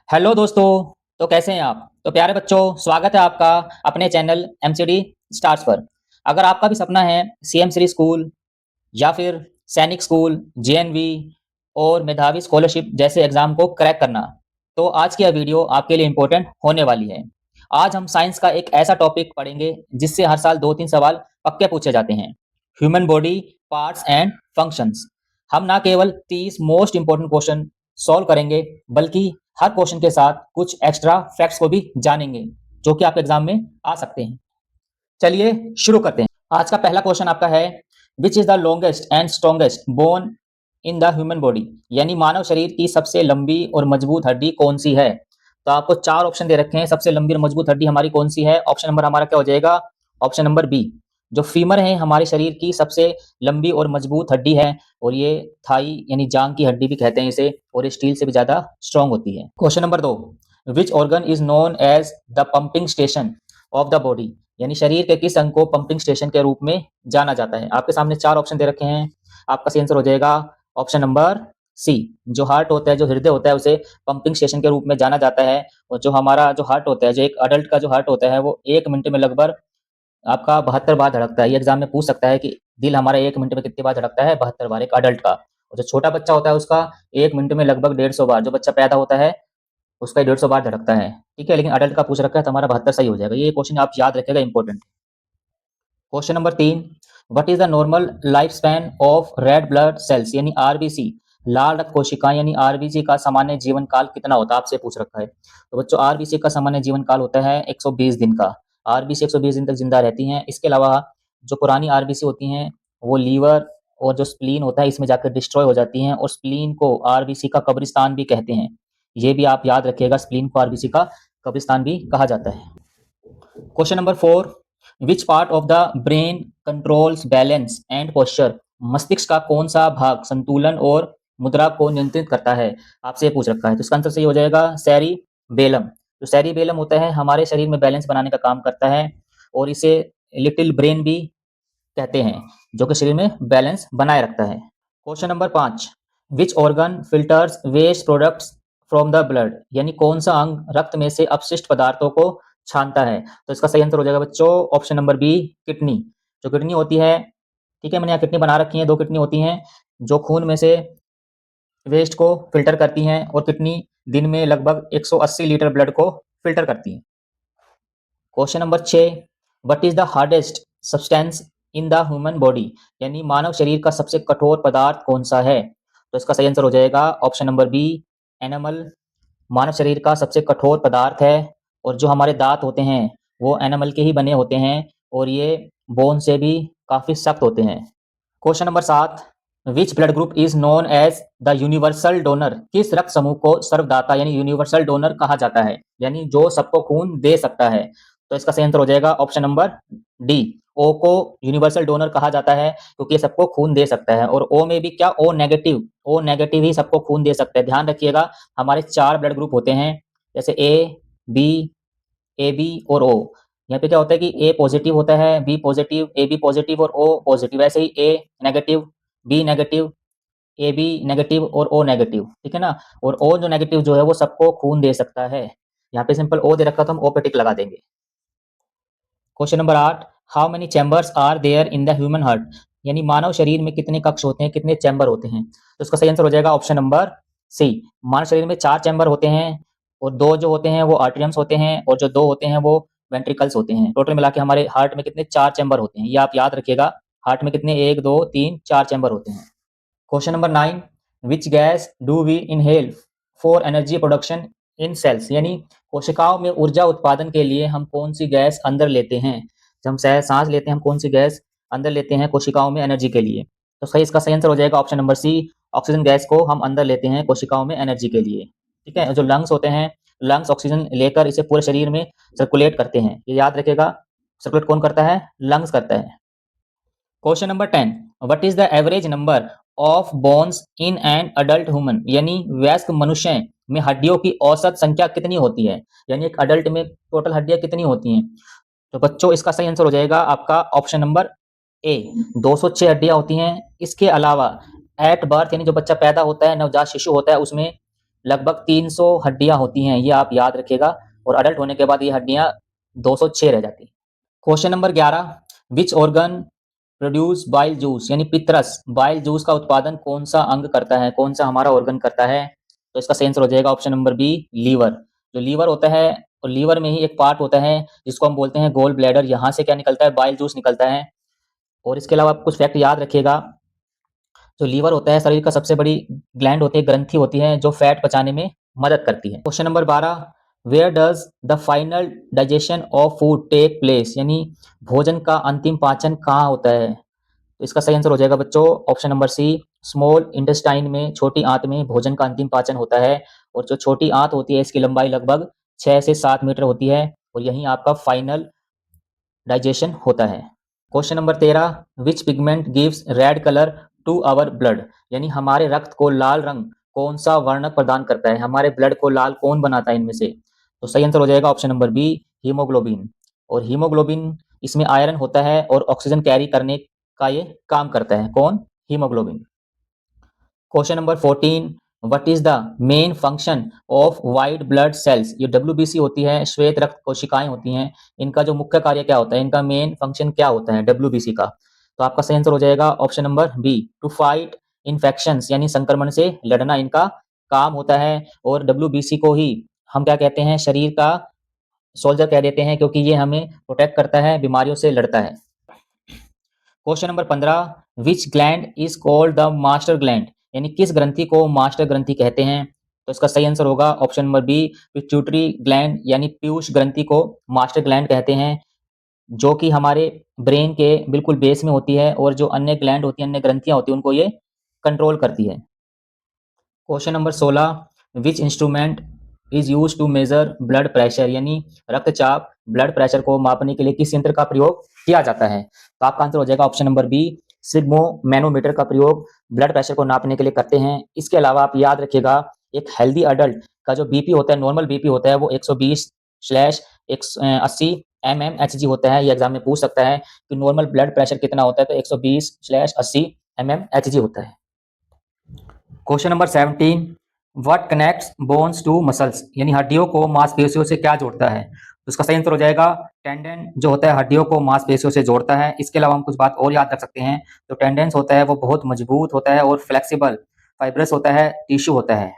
Hello दोस्तों। तो कैसे हैं आप? तो प्यारे बच्चों, स्वागत है आपका अपने चैनल एमसीडी स्टार्स पर। अगर आपका भी सपना है सीएम श्री स्कूल या फिर सैनिक स्कूल, जेएनवी और मेधावी स्कॉलरशिप जैसे एग्जाम को क्रैक करना, तो आज की यह वीडियो आपके लिए इम्पोर्टेंट होने वाली है। आज हम साइंस का एक ऐसा टॉपिक पढ़ेंगे जिससे हर साल 2-3 सवाल पक्के पूछे जाते हैं। Human body, parts and functions. हम ना केवल 30 मोस्ट इंपोर्टेंट क्वेश्चन सॉल्व करेंगे, बल्कि हर क्वेश्चन के साथ कुछ एक्स्ट्रा फैक्ट्स को भी जानेंगे, जो कि आपके एग्जाम में आ सकते हैं। चलिए शुरू करते हैं। आज का पहला क्वेश्चन आपका है, which is the longest and strongest bone in the human body? यानी मानव शरीर की सबसे लंबी और मजबूत हड्डी कौन सी है? तो आपको चार ऑप्शन दे रखे हैं। सबसे लंबी और मजबूत हड्डी हमारी कौन सी है? ऑप्शन नंबर हमारा क्या हो जाएगा? Option number B. जो फीमर है हमारे शरीर की सबसे लंबी और मजबूत हड्डी है, और ये थाई यानी जांग की हड्डी भी कहते हैं इसे, और ये स्टील से भी ज्यादा स्ट्रॉन्ग होती है। Question number 2, which organ is known as the pumping station of the body? यानी शरीर के किस अंग को पंपिंग स्टेशन के रूप में जाना जाता है? आपके सामने चार ऑप्शन दे रखे हैं। आपका सही आंसर हो जाएगा ऑप्शन नंबर सी। जो हार्ट होता है, जो हृदय होता है, उसे पंपिंग स्टेशन के रूप में जाना जाता है। और जो हमारा जो हार्ट होता है, जो एक अडल्ट का जो हार्ट होता है, वो 1 मिनट में लगभग आपका 72 बार धड़कता है। ये एग्जाम में पूछ सकता है कि दिल हमारा 1 मिनट में कितनी बार धड़कता है? 72 बार, एक अडल्ट का। और जो छोटा बच्चा होता है उसका 1 मिनट में लगभग 150 बार। जो बच्चा पैदा होता है उसका 150 बार धड़कता है। ठीक है, लेकिन अडल्ट का पूछ रखा है तो हमारा 72 सही हो जाएगा। ये क्वेश्चन आप याद रखिएगा, important. Question number 3, what is the normal life span of red blood cells यानी आरबीसी? लाल रक्त कोशिकाएं यानी आरबीसी का सामान्य जीवन काल कितना होता है? आपसे पूछ रखा है। तो बच्चों, आरबीसी का सामान्य जीवन काल होता है 120 दिन का। आरबीसी 120 दिन तक जिंदा रहती हैं। इसके अलावा जो पुरानी आरबीसी होती हैं वो लीवर और जो स्प्लीन होता है इसमें जाकर डिस्ट्रॉय हो जाती हैं, और स्प्लीन को आरबीसी का कब्रिस्तान भी कहते हैं। ये भी आप याद रखिएगा, स्प्लीन को आरबीसी का कब्रिस्तान भी कहा जाता है। Question number 4, which part of the brain controls balance and posture? मस्तिष्क का कौन सा भाग संतुलन और मुद्रा को नियंत्रित करता है? आपसे पूछ रखा है। तो इसका आंसर सही हो जाएगा सेरिबेलम। जो सेरिबेलम होता है हमारे शरीर में बैलेंस बनाने का काम करता है, और इसे लिटिल ब्रेन भी कहते हैं, जो कि शरीर में बैलेंस बनाए रखता है। Question number 5, which organ filters waste products from the blood? यानी कौन सा अंग रक्त में से अपशिष्ट पदार्थों को छानता है? तो इसका सही आंसर हो जाएगा बच्चों ऑप्शन नंबर बी, किडनी। जो किडनी होती है, ठीक है, मैंने यहाँ किडनी बना रखी है, 2 किडनी होती हैं जो खून में से वेस्ट को फिल्टर करती हैं, और किडनी दिन में लगभग 180 लीटर ब्लड को फिल्टर करती हैं। Question number 6, what is the hardest substance in the human body? यानी मानव शरीर का सबसे कठोर पदार्थ कौन सा है? तो इसका सही आंसर हो जाएगा ऑप्शन नंबर बी, एनिमल। मानव शरीर का सबसे कठोर पदार्थ है, और जो हमारे दांत होते हैं वो एनिमल के ही बने होते हैं, और ये बोन से भी काफी सख्त होते हैं। Question number 7, which blood group is known as the universal donor? किस रक्त समूह को सर्वदाता यानी यूनिवर्सल डोनर कहा जाता है? यानी जो सबको खून दे सकता है। तो इसका सही आंसर हो जाएगा ऑप्शन नंबर डी, ओ को यूनिवर्सल डोनर कहा जाता है क्योंकि ये सबको खून दे सकता है। और ओ में भी क्या, ओ नेगेटिव, ओ नेगेटिव ही सबको खून दे सकता है। ध्यान रखिएगा, हमारे 4 ब्लड ग्रुप होते हैं, जैसे ए, बी, ए बी और ओ। यहाँ पे क्या होता है कि ए पॉजिटिव होता है, B positive, A B positive और ओ पॉजिटिव। ऐसे ही A negative, B negative, A B negative और ओ नेगेटिव, ठीक है ना। और ओ जो नेगेटिव जो है वो सबको खून दे सकता है। यहाँ पे सिंपल ओ दे रखा तो हम ओ पे टिक लगा देंगे। Question number 8, how many chambers are there in the human heart? यानी मानव शरीर में कितने कक्ष होते हैं, कितने चैम्बर होते हैं? तो इसका सही आंसर हो जाएगा ऑप्शन नंबर सी। मानव शरीर में 4 चैम्बर होते हैं, और 2 जो होते हैं वो आर्टरियम्स होते हैं, और जो 2 होते हैं वो वेंट्रिकल्स होते हैं। टोटल मिला के हमारे हार्ट में कितने, 4 चैम्बर होते हैं। ये आप याद रखिएगा, हार्ट में कितने, 1 2 3 4 चैम्बर होते हैं। Question number 9, which gas do we inhale for energy production in cells? यानी कोशिकाओं में ऊर्जा उत्पादन के लिए हम कौन सी गैस अंदर लेते हैं? जब हम सांस लेते हैं हम कौन सी गैस अंदर लेते हैं कोशिकाओं में एनर्जी के लिए? तो सही, इसका सही आंसर हो जाएगा option number C, oxygen gas को हम अंदर लेते हैं कोशिकाओं में एनर्जी के लिए। ठीक है, जो लंग्स होते हैं, लंग्स ऑक्सीजन लेकर इसे पूरे शरीर में सर्कुलेट करते हैं। ये याद रखिएगा, सर्कुलेट कौन करता है? लंग्स करता है। Question number 10, what is the average number of bones in an adult human? यानी वयस्क मनुष्य में हड्डियों की औसत संख्या कितनी होती है? यानी एक अडल्ट में टोटल हड्डियां कितनी होती हैं? तो बच्चों इसका सही आंसर हो जाएगा आपका ऑप्शन नंबर ए, 206 हड्डियां होती हैं। इसके अलावा एट बर्थ यानी जो बच्चा पैदा होता है, नवजात शिशु होता है, उसमें लगभग 300 हड्डियां होती हैं, ये आप याद रखिएगा। और अडल्ट होने के बाद ये हड्डियां 206 रह जाती हैं। Question number 11, which organ produce bile juice, यानी पित्रस, बाइल जूस का उत्पादन कौन सा अंग करता है, कौन सा हमारा ऑर्गन करता है? तो इसका सही आंसर हो जाएगा ऑप्शन नंबर बी, लीवर। जो लीवर होता है, और लीवर में ही एक पार्ट होता है जिसको हम बोलते हैं गोल ब्लैडर, यहाँ से क्या निकलता है, बाइल जूस निकलता है। और इसके अलावा आप कुछ फैक्ट याद रखिएगा। जो लीवर होता है शरीर का सबसे बड़ी ग्लैंड होती है, ग्रंथि होती है, जो फैट पचाने में मदद करती है। Question number 12, where does the final digestion of food take place, यानी भोजन का अंतिम पाचन कहाँ होता है? तो इसका सही आंसर हो जाएगा बच्चों option number C, small intestine में, छोटी आंत में भोजन का अंतिम पाचन होता है। और जो छोटी आंत होती है इसकी लंबाई लगभग 6 से 7 मीटर होती है, और यहीं आपका फाइनल डाइजेशन होता है। Question number 13, which pigment gives red colour to our blood, यानी हमारे रक्त को लाल रंग कौन सा वर्णक प्रदान करता है, हमारे ब्लड को लाल कौन बनाता है इनमें से? तो सही आंसर हो जाएगा ऑप्शन नंबर बी, हीमोग्लोबिन। और हीमोग्लोबिन, इसमें आयरन होता है और ऑक्सीजन कैरी करने का ये काम करता है। कौन? Haemoglobin. Question number 14, what is the main function of white blood cells, ये डब्ल्यूबीसी होती है, श्वेत रक्त कोशिकाएं होती हैं, इनका जो मुख्य कार्य क्या होता है, इनका मेन फंक्शन क्या होता है डब्ल्यूबीसी का? तो आपका सही आंसर हो जाएगा option number B, to fight infections, यानी संक्रमण से लड़ना इनका काम होता है। और डब्ल्यूबीसी को ही हम क्या कहते हैं, शरीर का सोल्जर कह देते हैं, क्योंकि ये हमें प्रोटेक्ट करता है, बीमारियों से लड़ता है। Question number 15, which gland is called the master gland, यानी किस ग्रंथि को मास्टर ग्रंथि कहते हैं? तो इसका सही आंसर होगा option number B, pituitary gland, यानी पीयूष ग्रंथि को मास्टर ग्लैंड कहते हैं, जो कि हमारे ब्रेन के बिल्कुल बेस में होती है, और जो अन्य ग्लैंड होती हैं, अन्य ग्रंथियां होती हैं, उनको ये कंट्रोल करती है। Question number 16, which instrument is use to measure blood pressure, यानी रक्तचाप, ब्लड प्रेशर को मापने के लिए किस यंत्र का प्रयोग किया जाता है? तो आपका आंसर हो जाएगा ऑप्शन नंबर बी, सिग्मोमैनोमीटर का प्रयोग ब्लड प्रेशर को नापने के लिए करते हैं। इसके अलावा आप याद रखिएगा, एक हेल्दी अडल्ट का जो बीपी होता है, नॉर्मल बीपी होता है, वो 120/80 mmHg होता है। ये एग्जाम में पूछ सकता है कि नॉर्मल ब्लड प्रेशर कितना होता है, तो 120/80 mmHg होता है। Question number 17, what connects bones to muscles, यानी हड्डियों को मांसपेशियों से क्या जोड़ता है? तो इसका सही आंसर हो जाएगा टेंडन, जो होता है हड्डियों को मांसपेशियों से जोड़ता है। इसके अलावा हम कुछ बात और याद रख सकते हैं, तो टेंडेंस होता है वो बहुत मजबूत होता है और फ्लेक्सिबल, फाइब्रस होता है, टिश्यू होता है,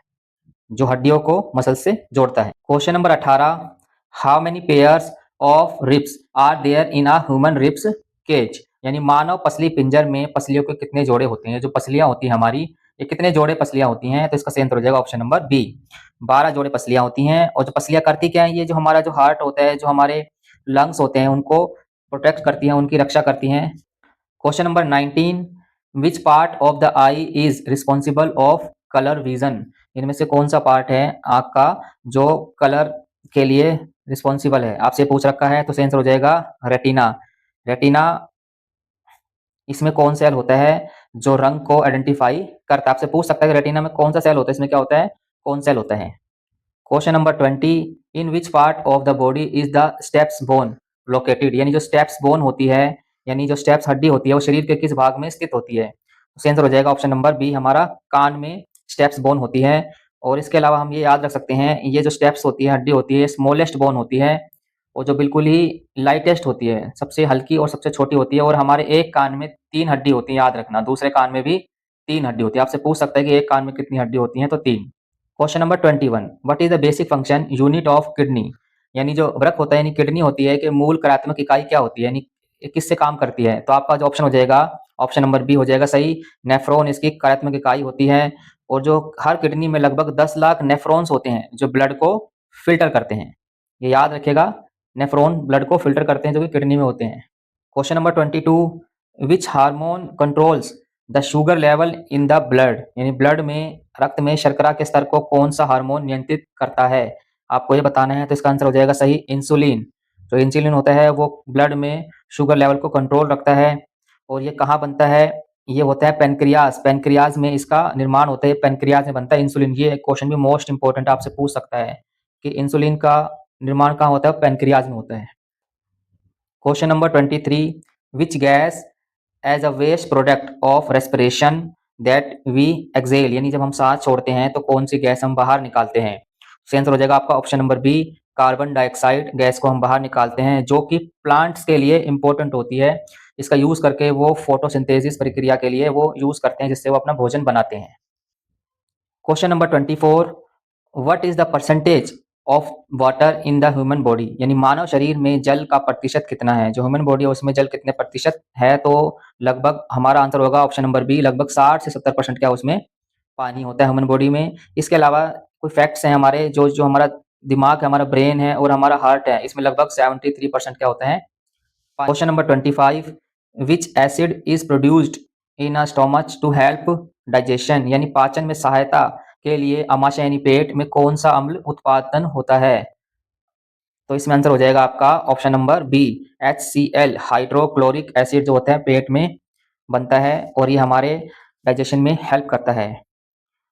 जो हड्डियों को मसल से जोड़ता है। Question number 18, how many pairs of ribs are there in a human ribs cage, यानी मानव पसली पिंजर में पसलियों के कितने जोड़े होते हैं? जो पसलियां होती हैं हमारी, ये कितने जोड़े पसलियां होती हैं? तो इसका सही आंसर हो जाएगा ऑप्शन नंबर बी, 12 जोड़े पसलियां होती हैं। और जो पसलियां करती क्या है, ये जो हमारा जो हार्ट होता है, जो हमारे लंग्स होते हैं, उनको प्रोटेक्ट करती हैं, उनकी रक्षा करती हैं। Question number 19, which part of the I is responsible of colour vision, इनमें से कौन सा पार्ट है आंख का जो कलर के लिए रिस्पॉन्सिबल है? आपसे पूछ रखा है, तो सही आंसर हो जाएगा रेटिना। रेटिना, इसमें कौन सेल होता है जो रंग को आइडेंटिफाई करता है? आपसे पूछ सकता है कि रेटिना में कौन सा सेल होता है, इसमें क्या होता है, कौन सेल होता है? Question number 20, in which part of the body is the steps bone located, यानी जो स्टेप्स बोन होती है, यानी जो स्टेप्स हड्डी होती है, वो शरीर के किस भाग में स्थित होती है? तो आंसर हो जाएगा ऑप्शन नंबर बी, हमारा कान में स्टेप्स बोन होती है। और इसके अलावा हम ये याद रख सकते हैं, ये जो स्टेप्स होती है, हड्डी होती है, स्मॉलेस्ट बोन होती है, और जो बिल्कुल ही लाइटेस्ट होती है, सबसे हल्की और सबसे छोटी होती है। और हमारे एक कान में 3 हड्डी होती है, याद रखना, दूसरे कान में भी 3 हड्डी होती है। आपसे पूछ सकता है कि एक कान में कितनी हड्डी होती है, तो 3। Question number 21, what is the basic function unit of kidney, यानी जो वृक्क होता है, यानी किडनी होती है, कि मूल कार्यात्मक इकाई क्या होती है, यानी किससे काम करती है? तो आपका जो ऑप्शन हो जाएगा ऑप्शन नंबर बी हो जाएगा सही, नेफ्रॉन इसकी कार्यात्मक इकाई होती है। और जो हर किडनी में लगभग 10 लाख नेफ्रॉन्स होते हैं जो ब्लड को फिल्टर करते हैं, ये याद रखिएगा, नेफ्रॉन ब्लड को फिल्टर करते हैं जो कि किडनी में होते हैं। Question number 22, which hormone controls the sugar level in the blood, यानी ब्लड में, रक्त में शर्करा के स्तर को कौन सा हार्मोन नियंत्रित करता है? आपको ये बताना है, तो इसका आंसर हो जाएगा सही, इंसुलिन। जो इंसुलिन होता है वो ब्लड में शुगर लेवल को कंट्रोल रखता है। और ये कहाँ बनता है? ये होता है पेनक्रियाज, पेनक्रियाज में इसका निर्माण होता है, पेनक्रियाज में बनता है इंसुलिन। ये क्वेश्चन भी मोस्ट इंपोर्टेंट आपसे पूछ सकता है कि इंसुलिन का निर्माण कहाँ होता है? पेनक्रियाज में होता है। Question number 23, which gas as a waste product of respiration that we exhale, यानी जब हम सांस छोड़ते हैं तो कौन सी गैस हम बाहर निकालते हैं? सही आंसर हो जाएगा आपका option number B, carbon dioxide gas को हम बाहर निकालते हैं, जो कि प्लांट्स के लिए इंपॉर्टेंट होती है। इसका यूज करके वो फोटोसिंथेसिस प्रक्रिया के लिए वो यूज करते हैं, जिससे वो अपना भोजन बनाते हैं। Question number 24, what is the percentage of water in the human body, यानी मानव शरीर में जल का प्रतिशत कितना है? जो ह्यूमन बॉडी है उसमें जल कितने प्रतिशत है? तो लगभग हमारा आंसर होगा ऑप्शन नंबर बी, लगभग 60 से 70% क्या उसमें पानी होता है ह्यूमन बॉडी में। इसके अलावा कुछ फैक्ट्स हैं हमारे, जो जो हमारा दिमाग है, हमारा ब्रेन है और हमारा हार्ट है, इसमें लगभग 73% क्या होता है? Question number 25, which acid is produced in a stomach to help digestion, यानी पाचन में सहायता के लिए अमाशय यानी पेट में कौन सा अम्ल उत्पादन होता है? तो इसमें आंसर हो जाएगा आपका option number B, HCl, hydrochloric acid जो होता है पेट में बनता है और ये हमारे डाइजेशन में हेल्प करता है।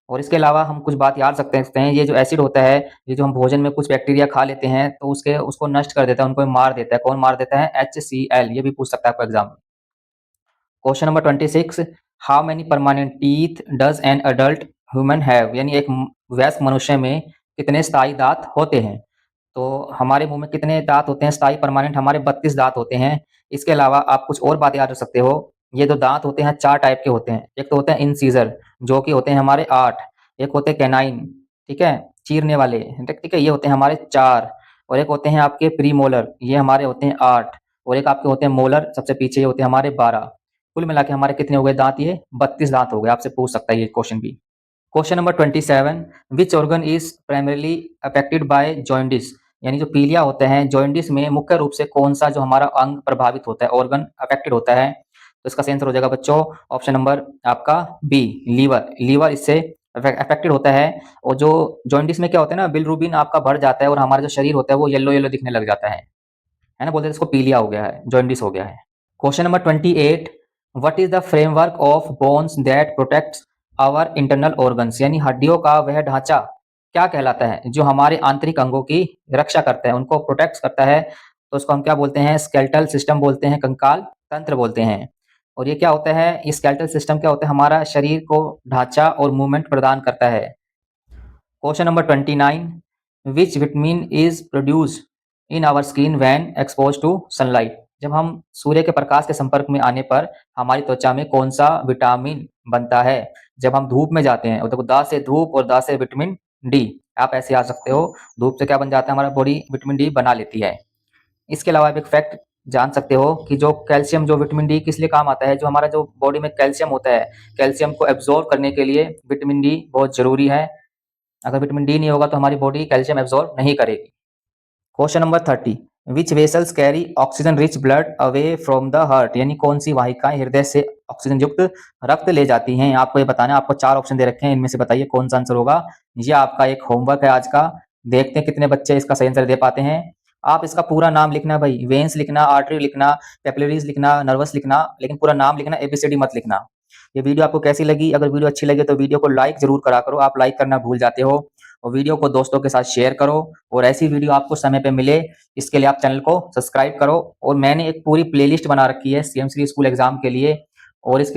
और इसके अलावा हम कुछ बात याद रख सकते हैं, ये जो एसिड होता है, ये जो हम भोजन में कुछ बैक्टीरिया खा लेते हैं तो उसको नष्ट कर देता है, उनको मार देता है। कौन मार देता है? HCl, ये भी पूछ सकता है आपको एग्जाम में। Question number 26, how many permanent teeth does an adult human have, यानी एक वयस्क मनुष्य में कितने स्थायी दांत होते हैं? तो हमारे मुंह में कितने दांत होते हैं स्थायी परमानेंट? हमारे 32 दांत होते हैं। इसके अलावा आप कुछ और बात याद रख सकते हो, ये जो दांत होते हैं 4 टाइप के होते हैं। एक तो होते हैं इंसीजर, जो कि होते हैं हमारे 8, एक होते हैं कैनाइन, ठीक है, चीरने वाले, ठीक है, ये होते हैं हमारे 4, और एक होते हैं आपके प्रीमोलर, ये हमारे होते हैं 8, और एक आपके होते हैं मोलर, सबसे पीछे ये होते हैं हमारे 12। कुल मिला के हमारे कितने हो गए दांत? ये 32 दांत हो गए। आपसे पूछ सकता है ये क्वेश्चन भी। Question number 27, which organ is primarily affected by jaundice, यानी जो पीलिया होते हैं जॉइंडिस में मुख्य रूप से कौन सा जो हमारा अंग प्रभावित होता है, ऑर्गन अफेक्टेड होता है? तो इसका आंसर हो जाएगा बच्चों ऑप्शन नंबर आपका बी, लीवर। लीवर इससे अफेक्टेड होता है। और जो जॉइंडिस में क्या होता है ना, बिलरुबिन आपका बढ़ जाता है और हमारा जो शरीर होता है वो येलो येलो दिखने लग जाता है ना, बोलते हैं इसको पीलिया हो गया है, जॉइंडिस हो गया है। Question number 28, what is the framework of bones that protects our internal organs, यानी हड्डियों का वह ढांचा क्या कहलाता है जो हमारे आंतरिक अंगों की रक्षा करता है, उनको प्रोटेक्ट करता है? तो उसको हम क्या बोलते हैं? स्केलेटल सिस्टम बोलते हैं, कंकाल तंत्र बोलते हैं। और ये क्या होता है? स्केलेटल सिस्टम क्या होता है? हमारा शरीर को ढांचा और मूवमेंट प्रदान करता है। Question number 29, which vitamin is produced in our skin when expose to sunlight, जब हम सूर्य के प्रकाश के संपर्क में आने पर हमारी त्वचा में कौन सा विटामिन बनता है? जब हम धूप में जाते हैं, देखो दा से धूप और दा से विटामिन डी, आप ऐसे आ सकते हो, धूप से क्या बन जाता है? हमारा बॉडी विटामिन डी बना लेती है। इसके अलावा आप एक फैक्ट जान सकते हो कि जो कैल्शियम, जो विटामिन डी किस लिए काम आता है? जो हमारा जो बॉडी में कैल्शियम होता है, कैल्शियम को एब्जॉर्ब करने के लिए विटामिन डी बहुत जरूरी है। अगर विटामिन डी नहीं होगा तो हमारी बॉडी कैल्शियम एब्जॉर्ब नहीं करेगी। Question number 30, which vessels carry oxygen rich blood away from the heart, यानी कौन सी वाहिकाएं हृदय से ऑक्सीजन युक्त रक्त ले जाती हैं? आपको ये बताना है। आपको 4 ऑप्शन दे रखे हैं, इनमें से बताइए कौन सा आंसर होगा। ये आपका एक होमवर्क है आज का, देखते हैं कितने बच्चे इसका सही आंसर दे पाते हैं। आप इसका पूरा नाम लिखना भाई, वेन्स लिखना, आर्टरी लिखना, कैपिलरीज लिखना, नर्वस लिखना, लेकिन पूरा नाम लिखना, एबीसीडी मत लिखना। ये वीडियो आपको कैसी लगी? अगर वीडियो अच्छी लगे तो वीडियो को लाइक जरूर करा करो, आप लाइक करना भूल जाते हो। और वीडियो को दोस्तों के साथ शेयर करो, और ऐसी वीडियो आपको समय पे मिले इसके लिए आप चैनल को सब्सक्राइब करो। और मैंने एक पूरी प्लेलिस्ट बना रखी है सीएम श्री स्कूल एग्जाम के लिए, और इसके